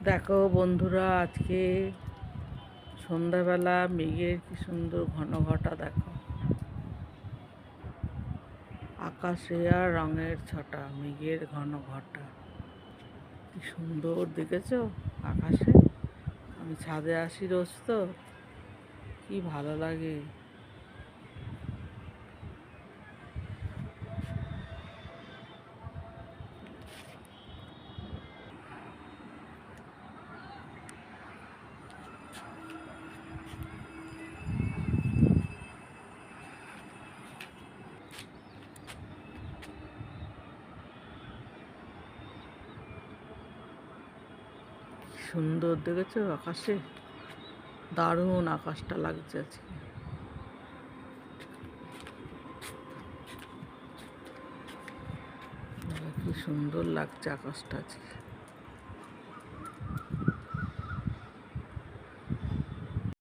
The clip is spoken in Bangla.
দেখো বন্ধুরা, আজকে সন্ধ্যাবেলা মেঘের কি সুন্দর ঘন ঘটা। দেখো আকাশে আর রঙের ছটা, মেঘের ঘন ঘটা কি সুন্দর দেখেছো আকাশে। আমি ছাদে আসি রোজ, তো কি ভালো লাগে। কি সুন্দর দেখেছো আকাশে, দারুণ আকাশটা লাগছে আজকে। কি সুন্দর লাগছে আকাশটা আজকে।